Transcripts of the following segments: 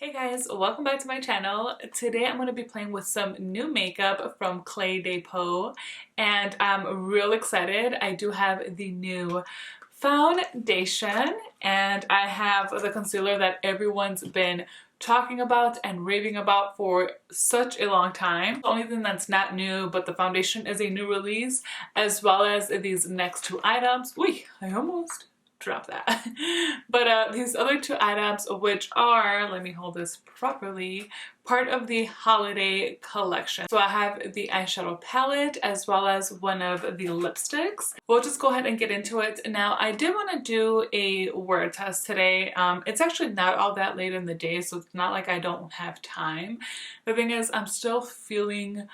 Hey guys, welcome back to my channel. Today I'm going to be playing with some new makeup from CLÉ de Peau and I'm real excited. I do have the new foundation and I have the concealer that everyone's been talking about and raving about for such a long time. The only thing that's not new, but the foundation is a new release, as well as these next two items. Wait, I almost drop that. But these other two items, which are, let me hold this properly, part of the holiday collection. So I have the eyeshadow palette as well as one of the lipsticks. We'll just go ahead and get into it. Now I did want to do a wear test today. It's actually not all that late in the day, so it's not like I don't have time. The thing is, I'm still feeling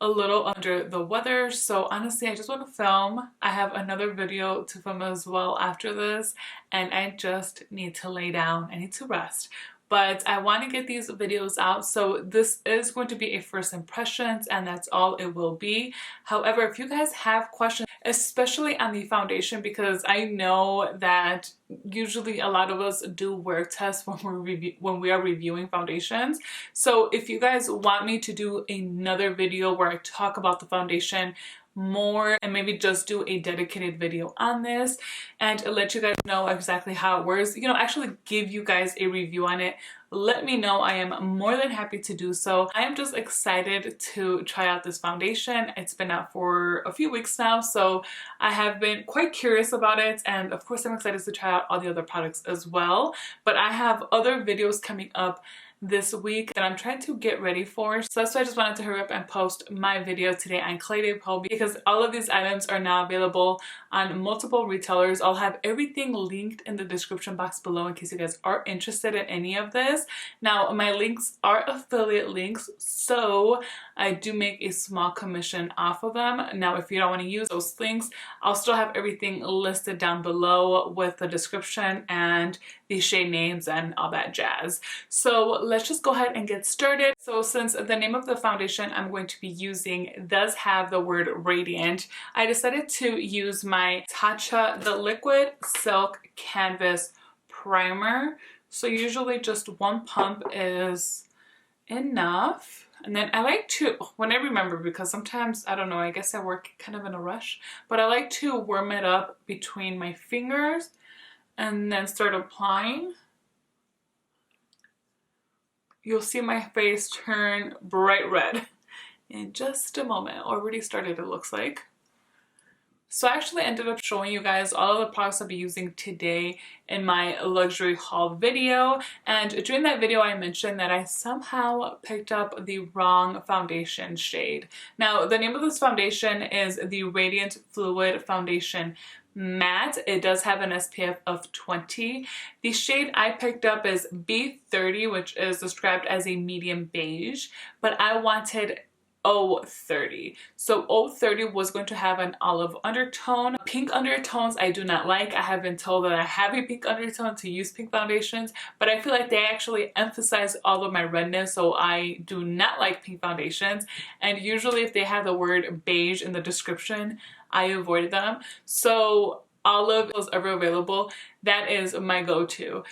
a little under the weather, so honestly I just want to film. I have another video to film as well after this and I just need to lay down. I need to rest, but I want to get these videos out, so this is going to be a first impressions and that's all it will be. However, if you guys have questions, especially on the foundation, because I know that usually a lot of us do wear tests when we are reviewing foundations. So if you guys want me to do another video where I talk about the foundation more and maybe just do a dedicated video on this and let you guys know exactly how it works, actually give you guys a review on it, let me know. I am more than happy to do so. I am just excited to try out this foundation. It's been out for a few weeks now, so I have been quite curious about it, and of course I'm excited to try out all the other products as well. But I have other videos coming up this week that I'm trying to get ready for, so that's why I just wanted to hurry up and post my video today on CLÉ de Peau, because all of these items are now available on multiple retailers. I'll have everything linked in the description box below in case you guys are interested in any of this. Now my links are affiliate links, so I do make a small commission off of them. Now if you don't want to use those links, I'll still have everything listed down below with the description and the shade names and all that jazz. So let's just go ahead and get started. So since the name of the foundation I'm going to be using does have the word radiant, I decided to use my Tatcha the Liquid Silk Canvas Primer. So usually just one pump is enough. And then I like to, when I remember, because sometimes, I don't know, I guess I work kind of in a rush, but I like to warm it up between my fingers and then start applying. You'll see my face turn bright red in just a moment. Already started, it looks like. So I actually ended up showing you guys all of the products I'll be using today in my luxury haul video. And during that video, I mentioned that I somehow picked up the wrong foundation shade. Now, the name of this foundation is the Radiant Fluid Foundation Matte. It does have an SPF of 20. The shade I picked up is B30, which is described as a medium beige, but I wanted 030. So 030 was going to have an olive undertone. Pink undertones I do not like. I have been told that I have a pink undertone to use pink foundations, but I feel like they actually emphasize all of my redness, so I do not like pink foundations. And usually if they have the word beige in the description, I avoid them. So olive is ever available, that is my go-to.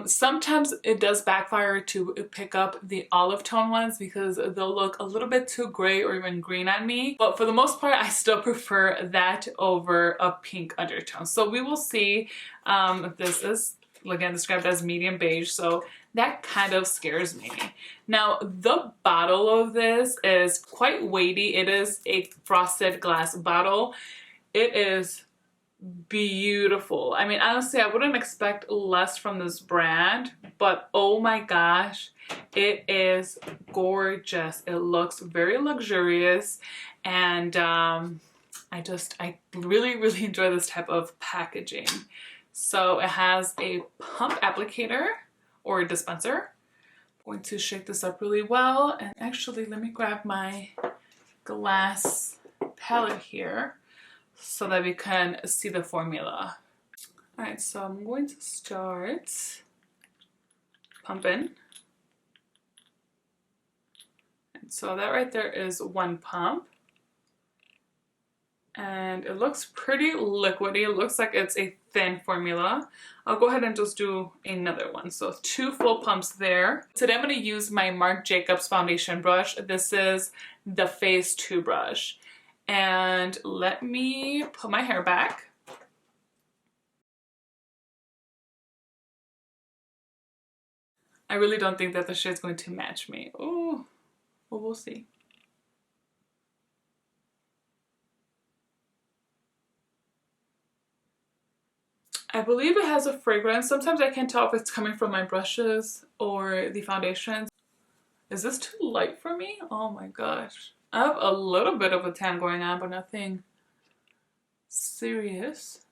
Sometimes it does backfire to pick up the olive tone ones because they'll look a little bit too gray or even green on me, but for the most part I still prefer that over a pink undertone. So we will see. This is again described as medium beige, so that kind of scares me. Now the bottle of this is quite weighty. It is a frosted glass bottle. It is beautiful. I mean, honestly, I wouldn't expect less from this brand, but oh my gosh, it is gorgeous. It looks very luxurious, and I really enjoy this type of packaging. So it has a pump applicator or dispenser. I'm going to shake this up really well, and actually let me grab my glass palette here so that we can see the formula. All right, so I'm going to start pumping. And so that right there is one pump. and it looks pretty liquidy. It looks like it's a thin formula. I'll go ahead and just do another one. So 2 full pumps there. Today I'm going to use my Marc Jacobs foundation brush. This is the Phase 2 brush. And let me put my hair back. I really don't think that the shade's going to match me. Ooh, well, we'll see. I believe it has a fragrance. Sometimes I can't tell if it's coming from my brushes or the foundations. Is this too light for me? Oh my gosh. I have a little bit of a tan going on, but nothing serious.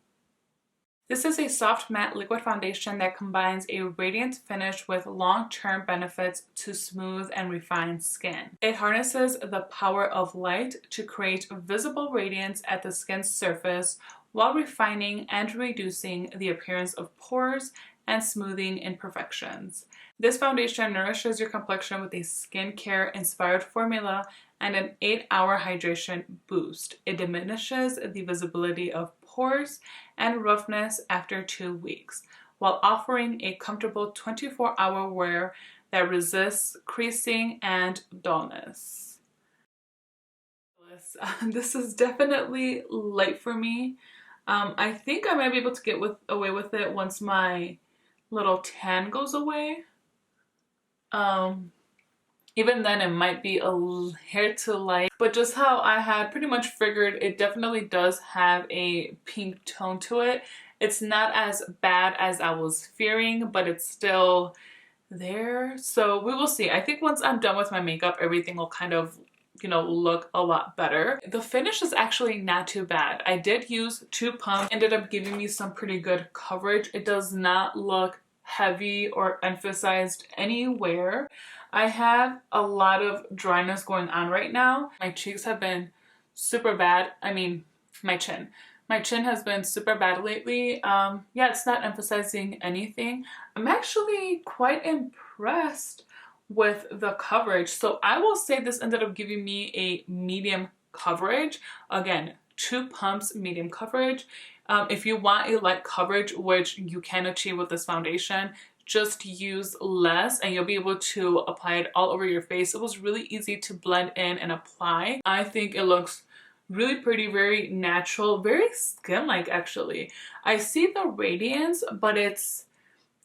This is a soft matte liquid foundation that combines a radiant finish with long-term benefits to smooth and refine skin. It harnesses the power of light to create visible radiance at the skin's surface while refining and reducing the appearance of pores and smoothing imperfections. This foundation nourishes your complexion with a skincare-inspired formula and an 8-hour hydration boost. It diminishes the visibility of pores and roughness after 2 weeks, while offering a comfortable 24-hour wear that resists creasing and dullness. This is definitely light for me. I think I might be able to get away with it once my little tan goes away. Even then it might be a hair too light, but just how I had pretty much figured, it definitely does have a pink tone to it. It's not as bad as I was fearing, but it's still there. So we will see. I think once I'm done with my makeup, everything will kind of, you know, look a lot better. The finish is actually not too bad. I did use 2 pumps, ended up giving me some pretty good coverage. It does not look heavy or emphasized anywhere. I have a lot of dryness going on right now. My cheeks have been super bad. I mean, my chin. My chin has been super bad lately. Yeah, it's not emphasizing anything. I'm actually quite impressed with the coverage. So I will say this ended up giving me a medium coverage. Again, 2 pumps, medium coverage. If you want a light coverage, which you can achieve with this foundation, just use less and you'll be able to apply it all over your face. It was really easy to blend in and apply. I think it looks really pretty, very natural, very skin-like actually. I see the radiance, but it's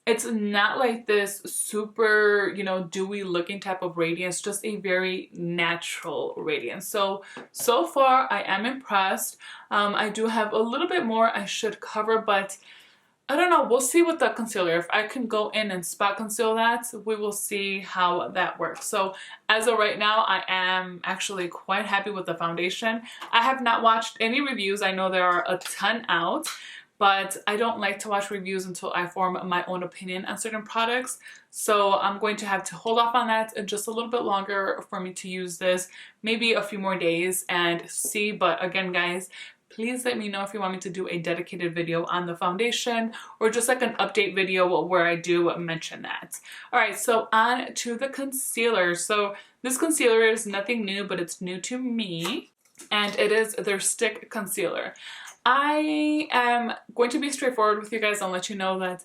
not like this super, you know, dewy looking type of radiance, just a very natural radiance. So far I am impressed. I do have a little bit more I should cover, but I don't know, we'll see with the concealer. If I can go in and spot conceal that, we will see how that works. So as of right now, I am actually quite happy with the foundation. I have not watched any reviews. I know there are a ton out, but I don't like to watch reviews until I form my own opinion on certain products. So I'm going to have to hold off on that just a little bit longer for me to use this, maybe a few more days and see. But again, guys, please let me know if you want me to do a dedicated video on the foundation or just like an update video where I do mention that. All right, so on to the concealer. So this concealer is nothing new, but it's new to me, and it is their stick concealer. I am going to be straightforward with you guys and let you know that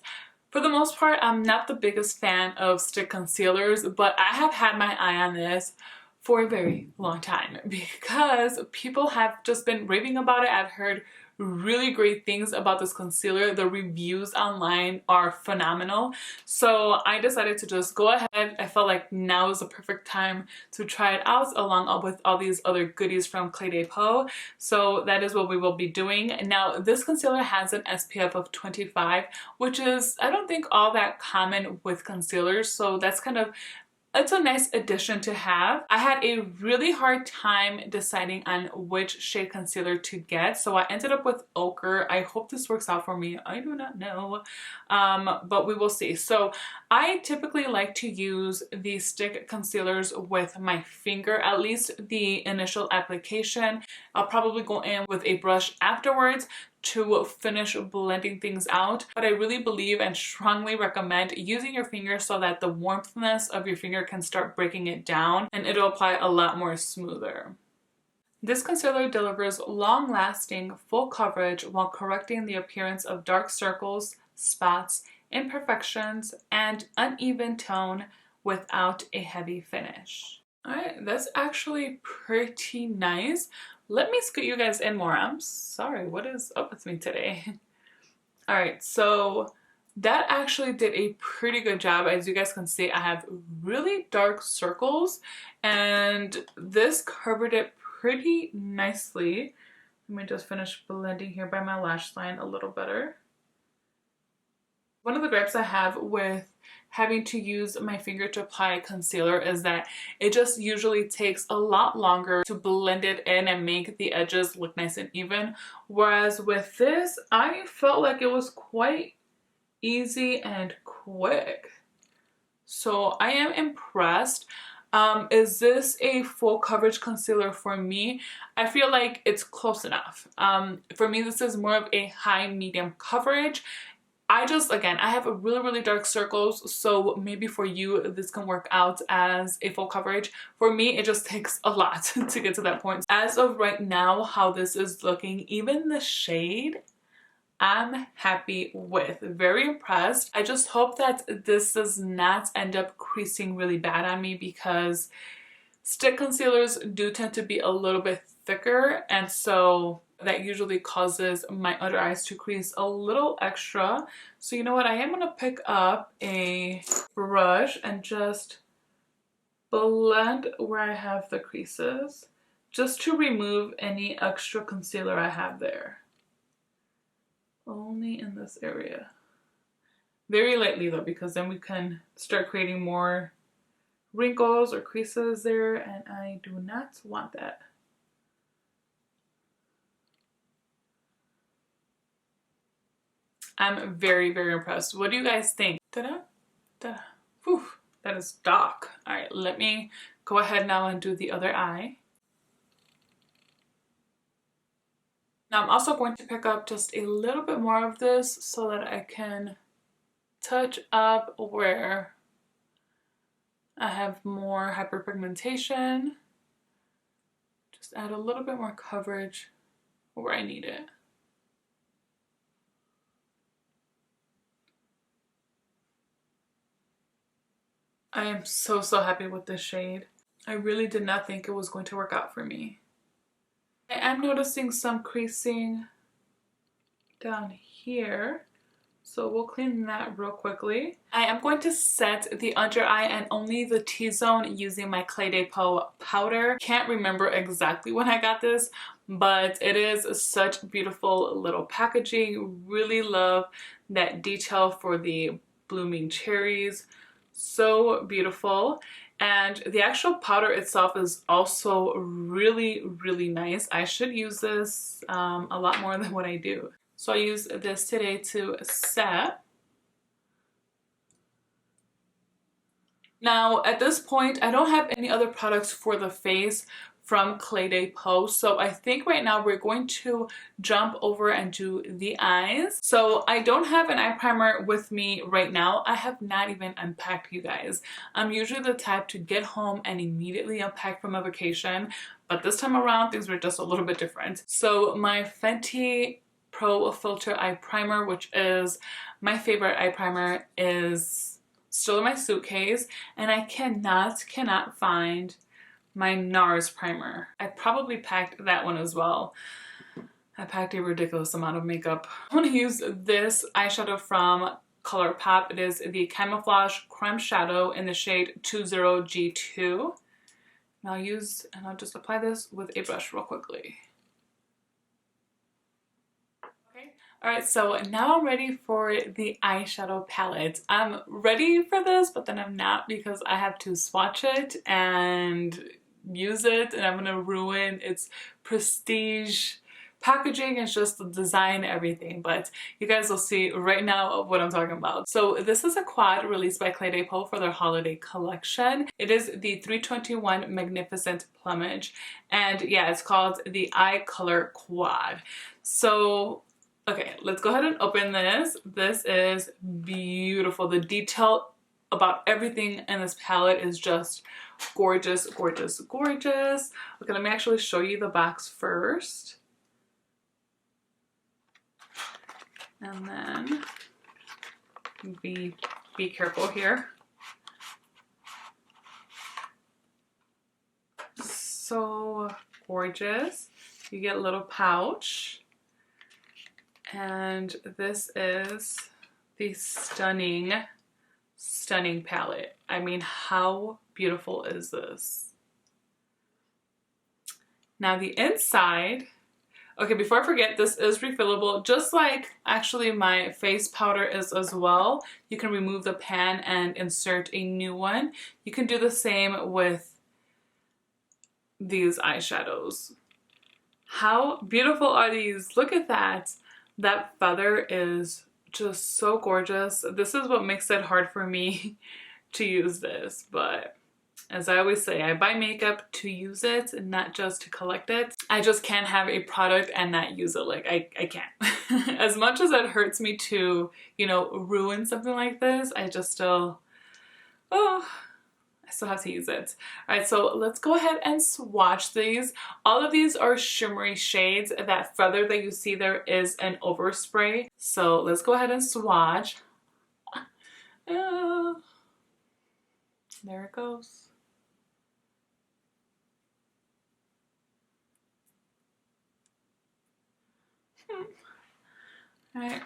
for the most part, I'm not the biggest fan of stick concealers, but I have had my eye on this for a very long time because people have just been raving about it. I've heard really great things about this concealer. The reviews online are phenomenal. So I decided to just go ahead. I felt like now is the perfect time to try it out along with all these other goodies from CLÉ DE PEAU. So that is what we will be doing. Now this concealer has an SPF of 25, which is I don't think all that common with concealers. So that's kind of it's a nice addition to have. I had a really hard time deciding on which shade concealer to get, so I ended up with ochre. I hope this works out for me. I do not know, but we will see. So I typically like to use the stick concealers with my finger, at least the initial application. I'll probably go in with a brush afterwards to finish blending things out, but I really believe and strongly recommend using your finger so that the warmthness of your finger can start breaking it down and it'll apply a lot more smoother. This concealer delivers long-lasting, full coverage while correcting the appearance of dark circles, spots, imperfections, and uneven tone without a heavy finish. Alright, that's actually pretty nice. Let me scoot you guys in more. I'm sorry, what is up with me today? Alright, so that actually did a pretty good job. As you guys can see, I have really dark circles and this covered it pretty nicely. Let me just finish blending here by my lash line a little better. One of the gripes I have with having to use my finger to apply concealer is that it just usually takes a lot longer to blend it in and make the edges look nice and even. Whereas with this, I felt like it was quite easy and quick. So I am impressed. Is this a full coverage concealer for me? I feel like it's close enough. For me, this is more of a high medium coverage. Again, I have a really dark circles, so maybe for you this can work out as a full coverage. For me, it just takes a lot to get to that point. As of right now, how this is looking, even the shade, I'm happy with. Very impressed. I just hope that this does not end up creasing really bad on me because stick concealers do tend to be a little bit thicker, and so that usually causes my under eyes to crease a little extra. So you know what, I am gonna pick up a brush and just blend where I have the creases just to remove any extra concealer I have there. Only in this area. Very lightly though, because then we can start creating more wrinkles or creases there, and I do not want that. I'm very impressed. What do you guys think? Ta-da, ta-da. Whew, that is dark. All right, let me go ahead now and do the other eye. Now I'm also going to pick up just a little bit more of this so that I can touch up where I have more hyperpigmentation. Just add a little bit more coverage where I need it. I am so happy with this shade. I really did not think it was going to work out for me. I am noticing some creasing down here, so we'll clean that real quickly. I am going to set the under eye and only the T-zone using my Clé de Peau powder. Can't remember exactly when I got this, but it is such beautiful little packaging. Really love that detail for the blooming cherries. So beautiful. And the actual powder itself is also really nice. I should use this a lot more than what I do. So I use this today to set. Now at this point, I don't have any other products for the face from Clé de Peau, so I think right now we're going to jump over and do the eyes. So I don't have an eye primer with me right now. I have not even unpacked, you guys. I'm usually the type to get home and immediately unpack from a vacation, but this time around things were just a little bit different. So my Fenty Pro Filter Eye Primer, which is my favorite eye primer, is still in my suitcase, and I cannot find my NARS primer. I probably packed that one as well. I packed a ridiculous amount of makeup. I'm gonna use this eyeshadow from ColourPop. It is the Camouflage Creme Shadow in the shade 20G2. And I'll just apply this with a brush real quickly. Alright, so now I'm ready for the eyeshadow palette. I'm ready for this, but then I'm not because I have to swatch it and use it, and I'm gonna ruin its prestige packaging. It's just the design, everything, but you guys will see right now what I'm talking about. So this is a quad released by Clé de Peau for their holiday collection. It is the 321 Magnificent Plumage, and yeah, it's called the Eye Color Quad. So okay, let's go ahead and open this. This is beautiful. The detail about everything in this palette is just gorgeous, gorgeous, gorgeous. Okay, let me actually show you the box first. And then be careful here. So gorgeous. You get a little pouch. And this is the stunning, stunning palette. I mean, how beautiful is this? Now the inside, okay, before I forget, this is refillable, just like actually my face powder is as well. You can remove the pan and insert a new one. You can do the same with these eyeshadows. How beautiful are these? Look at that. That feather is just so gorgeous. This is what makes it hard for me to use this, but as I always say, I buy makeup to use it and not just to collect it. I just can't have a product and not use it. Like, I can't. As much as it hurts me to, you know, ruin something like this, I just still, oh, I still have to use it. All right, so let's go ahead and swatch these. All of these are shimmery shades. That feather that you see there is an overspray. So let's go ahead and swatch. There it goes. All right.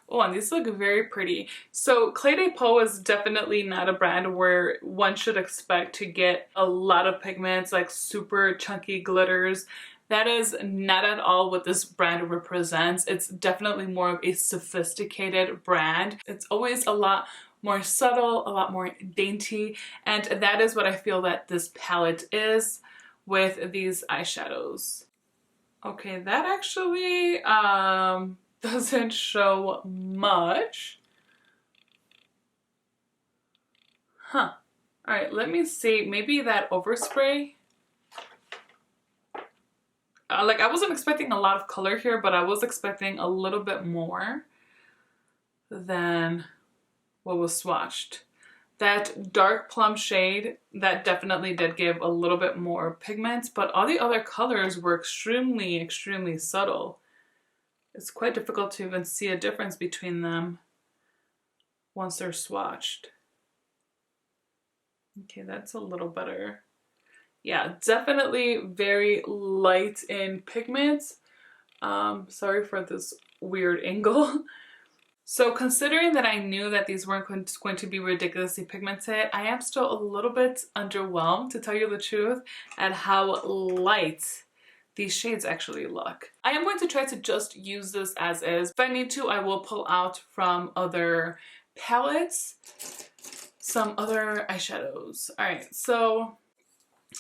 Oh, and these look very pretty. So CLÉ de Peau is definitely not a brand where one should expect to get a lot of pigments, like super chunky glitters. That is not at all what this brand represents. It's definitely more of a sophisticated brand. It's always a lot more subtle, a lot more dainty, and that is what I feel that this palette is with these eyeshadows. Okay, that actually doesn't show much. Huh. All right, let me see. Maybe that overspray. Like, I wasn't expecting a lot of color here, but I was expecting a little bit more than what was swatched. That dark plum shade, that definitely did give a little bit more pigment, but all the other colors were extremely, extremely subtle. It's quite difficult to even see a difference between them once they're swatched. Okay, that's a little better. Yeah, definitely very light in pigment. Sorry for this weird angle. So considering that I knew that these weren't going to be ridiculously pigmented, I am still a little bit underwhelmed, to tell you the truth, at how light these shades actually look. I am going to try to just use this as is. If I need to, I will pull out from other palettes some other eyeshadows. All right, so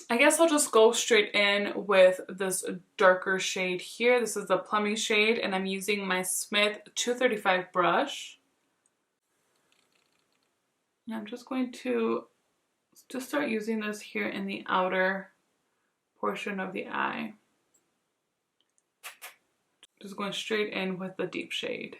I guess I'll just go straight in with this darker shade here. This is the plummy shade, and I'm using my Smith 235 brush. And I'm just going to just start using this here in the outer portion of the eye. Just going straight in with the deep shade.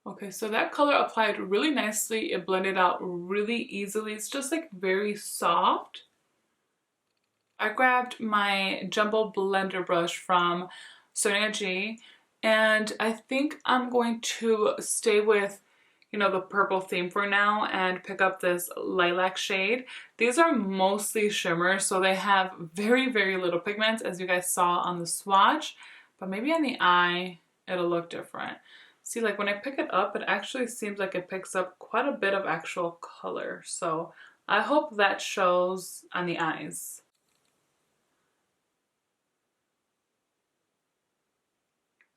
Okay, so that color applied really nicely. It blended out really easily. It's just like very soft. I grabbed my jumbo blender brush from Sonia G, and I think I'm going to stay with, you know, the purple theme for now and pick up this lilac shade. These are mostly shimmer, so they have very, very little pigment, as you guys saw on the swatch, but maybe on the eye it'll look different. See, like when I pick it up, it actually seems like it picks up quite a bit of actual color, so I hope that shows on the eyes.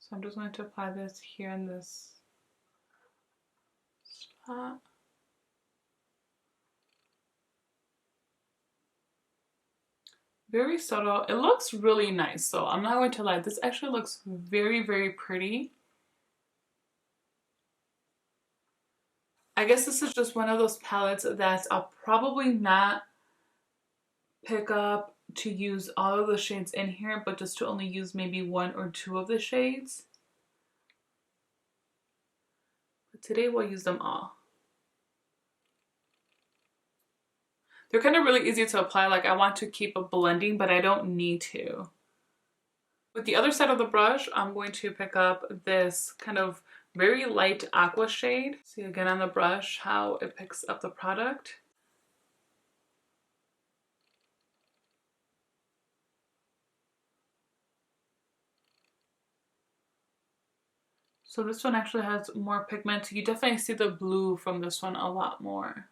So I'm just going to apply this here in this spot. Very subtle. It looks really nice, so I'm not going to lie. This actually looks very, very pretty. I guess this is just one of those palettes that I'll probably not pick up to use all of the shades in here, but just to only use maybe 1 or 2 of the shades. But today we'll use them all. They're kind of really easy to apply. Like, I want to keep a blending, but I don't need to. With the other side of the brush, I'm going to pick up this kind of very light aqua shade. See again on the brush how it picks up the product. So this one actually has more pigment. You definitely see the blue from this one a lot more.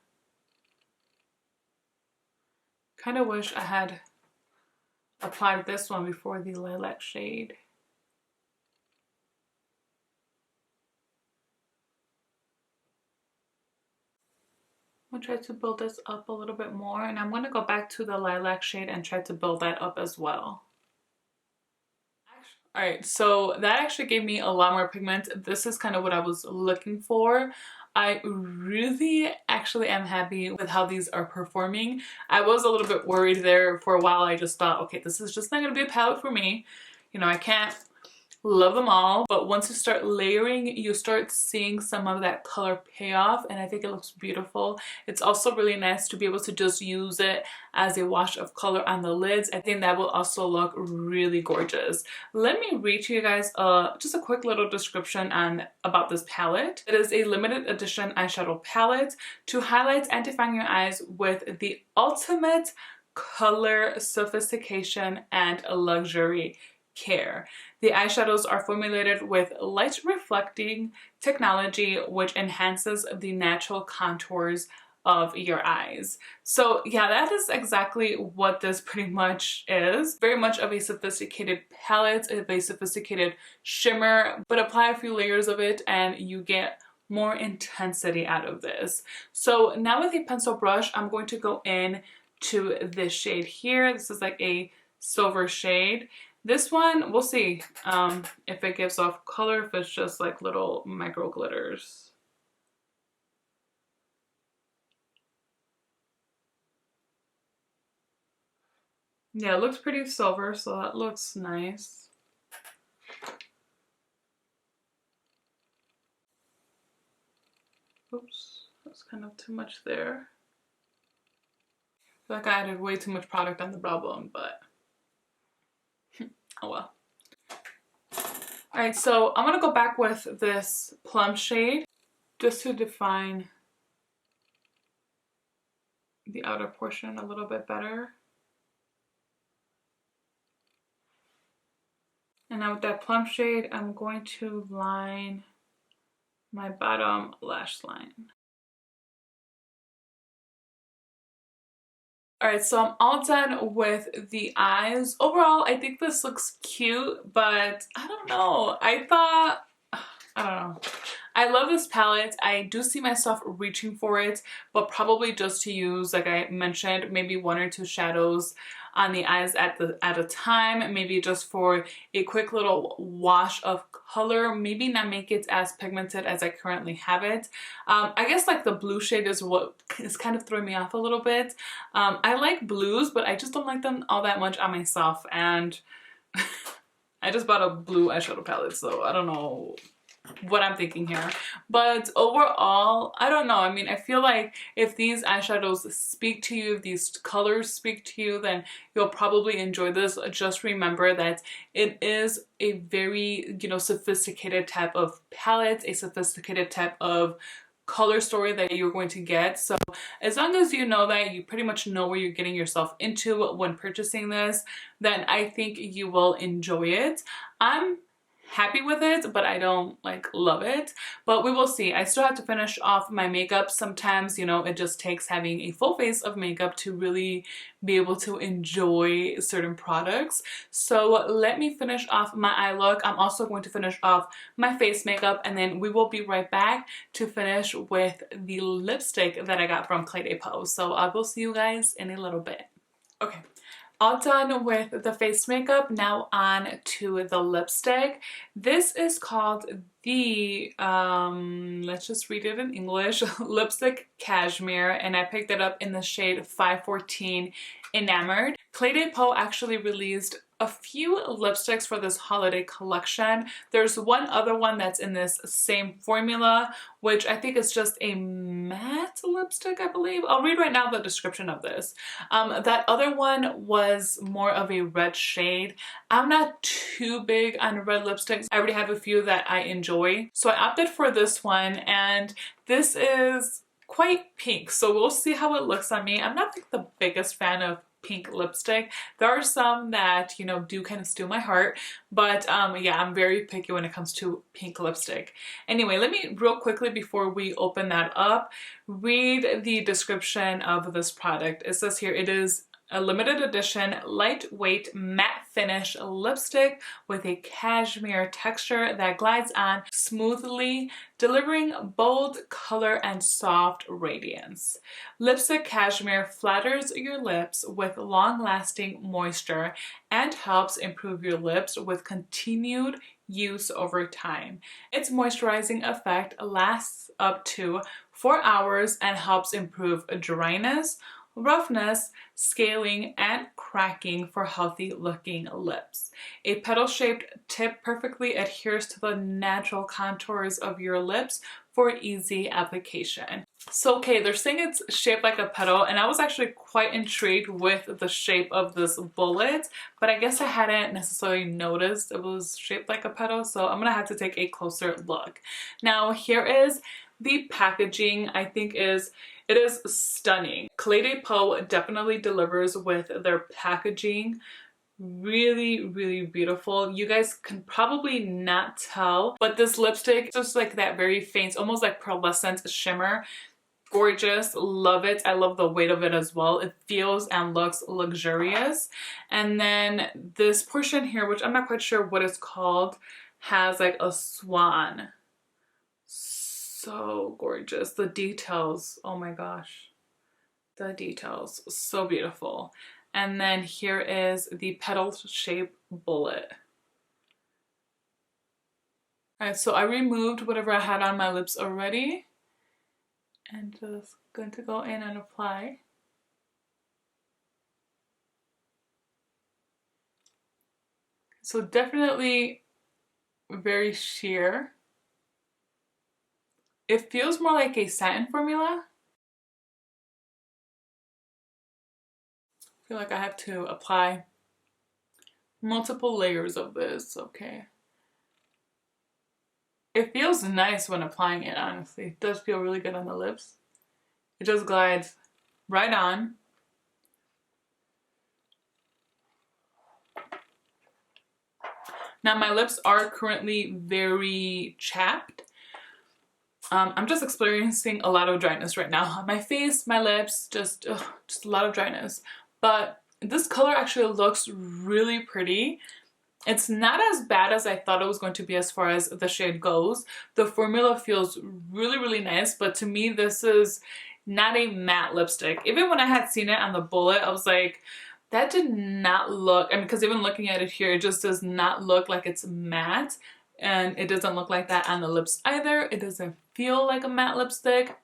Kind of wish I had applied this one before the lilac shade. I'm going to try to build this up a little bit more, and I'm going to go back to the lilac shade and try to build that up as well. Alright, so that actually gave me a lot more pigment. This is kind of what I was looking for. I really actually am happy with how these are performing. I was a little bit worried there for a while. I just thought, okay, this is just not going to be a palette for me. You know, I can't love them all, but once you start layering, you start seeing some of that color payoff, and I think it looks beautiful. It's also really nice to be able to just use it as a wash of color on the lids. I think that will also look really gorgeous. Let me read to you guys just a quick little description about this palette. It is a limited edition eyeshadow palette to highlight and define your eyes with the ultimate color sophistication and luxury care. The eyeshadows are formulated with light reflecting technology which enhances the natural contours of your eyes. So yeah, that is exactly what this pretty much is. Very much of a sophisticated palette, of a sophisticated shimmer, but apply a few layers of it and you get more intensity out of this. So now with a pencil brush, I'm going to go in to this shade here. This is like a silver shade. This one, we'll see if it gives off color, if it's just like little micro glitters. Yeah, it looks pretty silver, so that looks nice. Oops, that's kind of too much there. I feel like I added way too much product on the brow bone, but oh well. Alright, so I'm going to go back with this plum shade just to define the outer portion a little bit better. And now with that plum shade, I'm going to line my bottom lash line. Alright, so I'm all done with the eyes. Overall, I think this looks cute, but I don't know. I don't know. I love this palette. I do see myself reaching for it, but probably just to use, like I mentioned, maybe 1 or 2 shadows on the eyes at a time, maybe just for a quick little wash of color, maybe not make it as pigmented as I currently have it. I guess like the blue shade is what is kind of throwing me off a little bit. I like blues, but I just don't like them all that much on myself, and I just bought a blue eyeshadow palette, so I don't know what I'm thinking here. But overall, I don't know. I mean, I feel like if these eyeshadows speak to you, if these colors speak to you, then you'll probably enjoy this. Just remember that it is a very, you know, sophisticated type of palette, a sophisticated type of color story that you're going to get. So as long as you know that, you pretty much know where you're getting yourself into when purchasing this, then I think you will enjoy it. I'm happy with it, but I don't like love it, but we will see. I still have to finish off my makeup. Sometimes, you know, it just takes having a full face of makeup to really be able to enjoy certain products. So let me finish off my eye look. I'm also going to finish off my face makeup, and then we will be right back to finish with the lipstick that I got from CLÉ DE PEAU. So I will see you guys in a little bit. Okay. All done with the face makeup, now on to the lipstick. This is called the, let's just read it in English, Lipstick Cashmere, and I picked it up in the shade 514 Enamored. CLÉ DE PEAU actually released a few lipsticks for this holiday collection. There's one other one that's in this same formula, which I think is just a matte lipstick, I believe. I'll read right now the description of this. That other one was more of a red shade. I'm not too big on red lipsticks. I already have a few that I enjoy. So I opted for this one, and this is quite pink. So we'll see how it looks on me. I'm not like the biggest fan of pink lipstick. There are some that, you know, do kind of steal my heart, but yeah, I'm very picky when it comes to pink lipstick. Anyway, let me real quickly before we open that up, read the description of this product. It says here, it is a limited edition, lightweight matte finish lipstick with a cashmere texture that glides on smoothly, delivering bold color and soft radiance. Lipstick Cashmere flatters your lips with long-lasting moisture and helps improve your lips with continued use over time. Its moisturizing effect lasts up to 4 hours and helps improve dryness, roughness, scaling, and cracking for healthy looking lips. A petal-shaped tip perfectly adheres to the natural contours of your lips for easy application. So okay, they're saying it's shaped like a petal, and I was actually quite intrigued with the shape of this bullet, but I guess I hadn't necessarily noticed it was shaped like a petal, so I'm gonna have to take a closer look. Now here is the packaging. I think it is stunning. CLÉ DE PEAU definitely delivers with their packaging. Really, really beautiful. You guys can probably not tell, but this lipstick is just like that very faint, almost like pearlescent shimmer. Gorgeous, love it. I love the weight of it as well. It feels and looks luxurious. And then this portion here, which I'm not quite sure what it's called, has like a swan. So gorgeous. The details, oh my gosh, the details, so beautiful. And then here is the petal shaped bullet. All right, so I removed whatever I had on my lips already and just going to go in and apply. So definitely very sheer. It feels more like a satin formula. I feel like I have to apply multiple layers of this, okay. It feels nice when applying it, honestly. It does feel really good on the lips. It just glides right on. Now my lips are currently very chapped. I'm just experiencing a lot of dryness right now. On my face, my lips, just a lot of dryness. But this color actually looks really pretty. It's not as bad as I thought it was going to be as far as the shade goes. The formula feels really, really nice, but to me, this is not a matte lipstick. Even when I had seen it on the bullet, I was like, that did not look, I mean, because even looking at it here, it just does not look like it's matte. And it doesn't look like that on the lips either. It doesn't feel like a matte lipstick.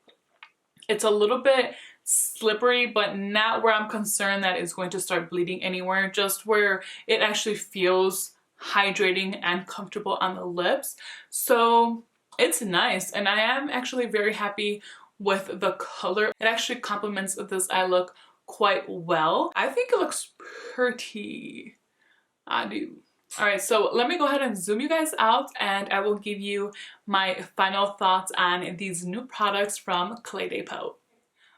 It's a little bit slippery, but not where I'm concerned that it's going to start bleeding anywhere, just where it actually feels hydrating and comfortable on the lips. So it's nice, and I am actually very happy with the color. It actually complements this eye look quite well. I think it looks pretty. I do. Alright, so let me go ahead and zoom you guys out, and I will give you my final thoughts on these new products from CLÉ DE PEAU.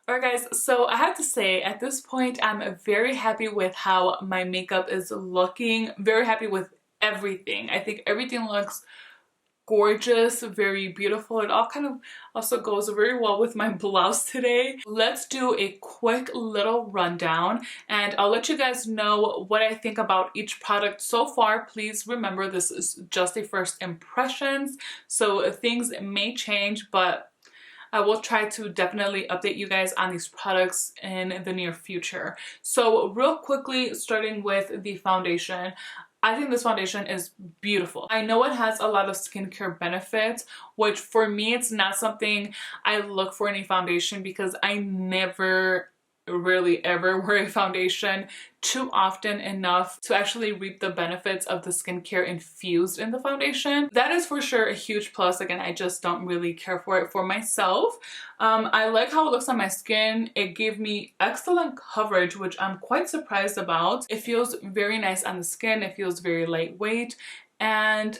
Alright guys, so I have to say at this point I'm very happy with how my makeup is looking, very happy with everything. I think everything looks gorgeous, very beautiful. It all kind of also goes very well with my blouse today. Let's do a quick little rundown, and I'll let you guys know what I think about each product so far. Please remember, this is just a first impressions, so things may change, but I will try to definitely update you guys on these products in the near future. So real quickly, starting with the foundation. I think this foundation is beautiful. I know it has a lot of skincare benefits, which for me, it's not something I look for in a foundation because I never really ever wear a foundation too often enough to actually reap the benefits of the skincare infused in the foundation. That is for sure a huge plus. Again, I just don't really care for it for myself. I like how it looks on my skin. It gave me excellent coverage, which I'm quite surprised about. It feels very nice on the skin. It feels very lightweight, and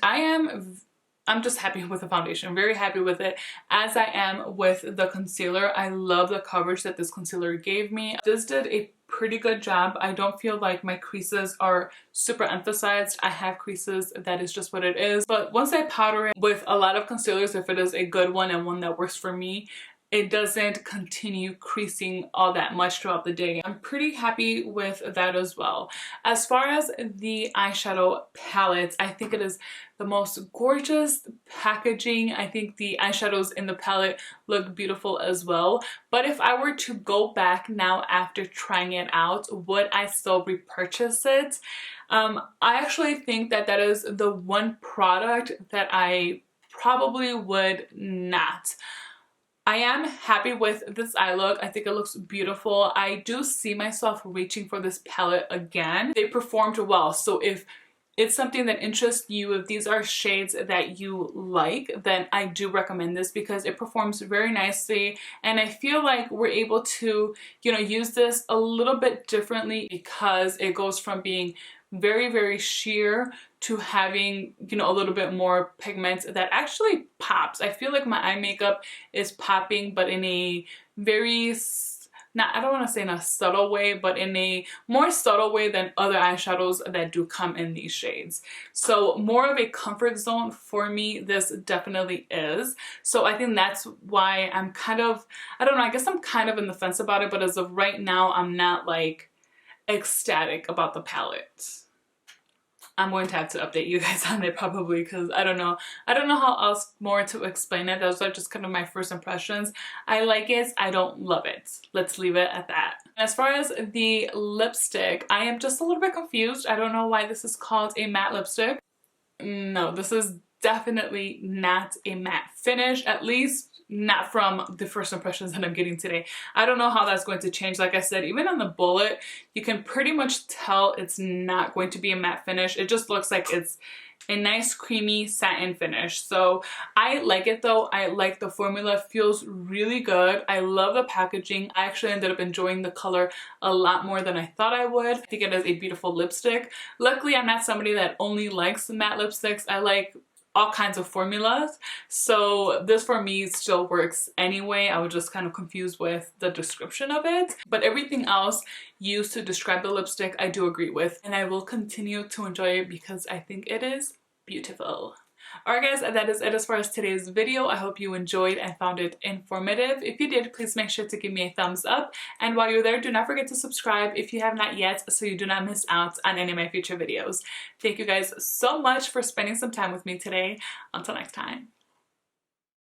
I'm just happy with the foundation, very happy with it, as I am with the concealer. I love the coverage that this concealer gave me. This did a pretty good job. I don't feel like my creases are super emphasized. I have creases, that is just what it is. But once I powder it with a lot of concealers, if it is a good one and one that works for me, it doesn't continue creasing all that much throughout the day. I'm pretty happy with that as well. As far as the eyeshadow palettes, I think it is the most gorgeous packaging. I think the eyeshadows in the palette look beautiful as well. But if I were to go back now after trying it out, would I still repurchase it? I actually think that that is the one product that I probably would not. I am happy with this eye look. I think it looks beautiful. I do see myself reaching for this palette again. They performed well. So if it's something that interests you, if these are shades that you like, then I do recommend this because it performs very nicely. And I feel like we're able to, you know, use this a little bit differently because it goes from being very, very sheer to having, you know, a little bit more pigment that actually pops. I feel like my eye makeup is popping, but in a very, I don't want to say in a subtle way, but in a more subtle way than other eyeshadows that do come in these shades. So more of a comfort zone for me, this definitely is. So I think that's why I'm kind of, I don't know, I guess I'm kind of in the fence about it, but as of right now, I'm not like ecstatic about the palette. I'm going to have to update you guys on it probably because I don't know how else more to explain it. Those are just kind of my first impressions. I like it, I don't love it. Let's leave it at that. As far as the lipstick, I am just a little bit confused. I don't know why this is called a matte lipstick. No, this is definitely not a matte finish, at least not from the first impressions that I'm getting today. I don't know how that's going to change. Like I said, even on the bullet, you can pretty much tell it's not going to be a matte finish. It just looks like it's a nice creamy satin finish. So I like it though. I like the formula. It feels really good. I love the packaging. I actually ended up enjoying the color a lot more than I thought I would. I think it is a beautiful lipstick. Luckily, I'm not somebody that only likes matte lipsticks. I like all kinds of formulas, so this for me still works anyway. I was just kind of confused with the description of it, but everything else used to describe the lipstick I do agree with, and I will continue to enjoy it because I think it is beautiful. Alright guys, that is it as far as today's video. I hope you enjoyed and found it informative. If you did, please make sure to give me a thumbs up, and while you're there, do not forget to subscribe if you have not yet so you do not miss out on any of my future videos. Thank you guys so much for spending some time with me today. Until next time.